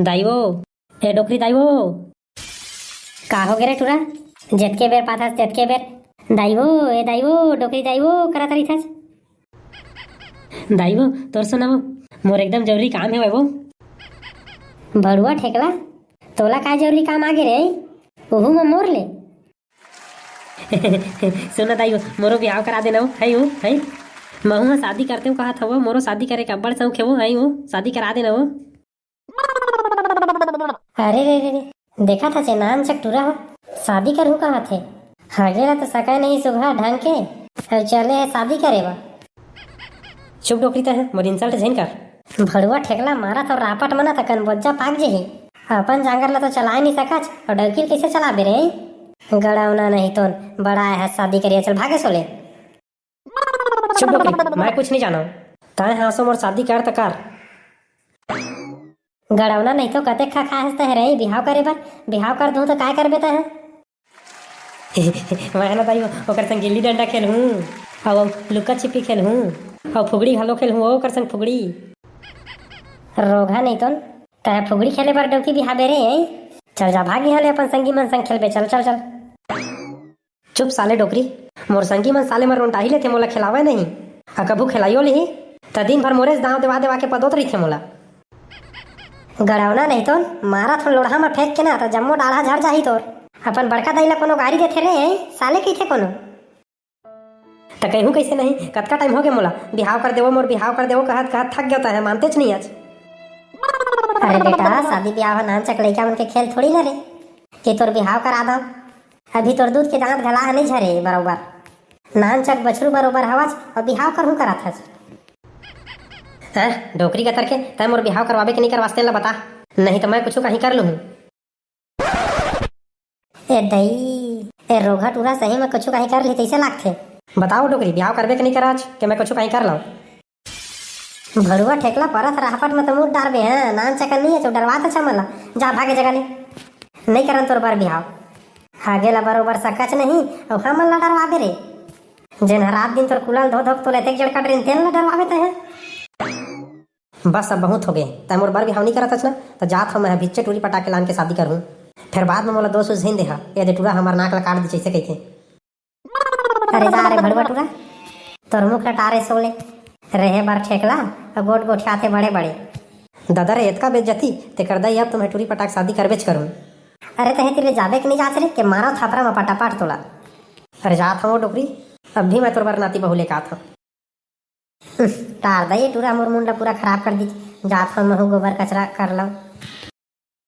दाइवो ए डोकरी दाइवो का हो गे रे टूरा जेतके बेर पाथस तेतके बेर दाइवो ए दाइवो डोकरी दाइवो करा तरी थस दाइवो तोर सुनाओ मोर एकदम जरूरी काम है वो बड़ुआ ठेकला तोला का जरूरी काम आगे रे ओहू में मोर ले सुना दाइवो मोरो ब्याह करा देना है वो है महू शादी करते हूँ कहा था वो मोरो शादी करे का बड़ शौक है वो है वो शादी करा देना वो अरे रे रे रे देखा था चेनान चक टूरा हो शादी करूँ कहा थे हगेला तो सका नहीं सुबह ढंग के और चले है शादी करे बा चुप डोकरी है मोर इंसल्ट झेन कर भड़ुआ ठेकला मारा तो रापट मना था कन बोझा पाक जही अपन जांगर ला तो चला नहीं सकच और डरकील कैसे चला बे रे गड़ावना नहीं तो बड़ा है शादी करिए चल भागे सोले चुप डोकरी मैं कुछ नहीं जाना ताए हासो मोर शादी कर त कर गड़ावना नहीं तो कते खा हंसते है रे बिहाव करे बर बिहाव कर दूं तो काय कर बेता है मैं ना ताई ओकर संग गिल्ली डंडा खेल हूं और लुका छिपी खेल हूं और फुगड़ी घलो खेल हूं ओकर संग फुगड़ी रोगा नहीं तो ताए फुगड़ी खेले बर डौकी बिहा बेरे चल जा भागी हले अपन संगी मन संग खेलबे चल चल चल चुप साले डोकरी मोर संगी मन साले मर रोंटा ही लेथे मोला खिलावे नहीं आ कभू खिलाइयो ली त दिन भर मोरे दाव देवा देवा के पदोत रही थे मोला गड़ावना नहीं तो मारा थोड़ा लोढ़ा में फेंक के ना तो जम्मो डाढ़ा झड़ जाही तोर अपन बड़का दाई ला कोनो गाड़ी देथे रे साले कइथे कोनो त कहूं कैसे नहीं कतका टाइम हो गए मोला बिहाव कर देवो मोर बिहाव कर देवो कहत कहत थक गया है मानतेच नहीं आज अरे बेटा शादी ब्याह नान चक लइका मन के खेल थोड़ी ना रे कि तोर बिहाव करा दो अभी तोर दूध के दांत गला नहीं झरे बरोबर नान चक बछरू बरोबर हवाच और बिहाव करहूं करा था डोकरी का तरके तय मोर बिहाव करवावे के नहीं करवास्ते ला बता नहीं तो मैं कुछ कहीं कर लूँ ए दई ए रोगा टूरा सही में कुछ कहीं कर ली कैसे लागथे बताओ डोकरी बिहाव करवे के नहीं करा आज कि मैं कुछ कहीं कर लाऊं भड़ुआ ठेकला परत राहपट में तो मुंह डारबे हैं नान चकन नहीं है तो डरवा अच्छा मला जा भागे जगह ले नहीं करन तोर बार बिहाव हागेला बरोबर सकच नहीं और हम ला डरवाबे रे जेन रात दिन तोर कुलल धो धोक तो लेते जड़ कट रेन तेल ला डरवाबे ते हैं बस अब बहुत हो गए तय मोर बार बिहाव नहीं करत ना तो जात हम भिच्चे टूरी पटा के लान के शादी करूँ फिर बाद में मोला दोस्त झेन देहा ये दे टूरा हमार नाक ला काट दी जैसे कहिथे अरे जा रे भड़वा टूरा तोर मुख टारे सोले रहे बार ठेकला और गोट गोठियाते बड़े बड़े दादा रे इतका बेइज्जती ते कर दई अब तुम्हें टूरी पटा के शादी करबेच करूँ अरे तहे तेरे जाबे के नहीं जात रे के मारा थापरा में पटापाट तोला अरे जात हूँ डोकरी अब भी मैं तोर बार नाती बहू लेके आत हूँ टार दई टूरा मोर मुंडा पूरा खराब कर दी जात हम गोबर कचरा कर लो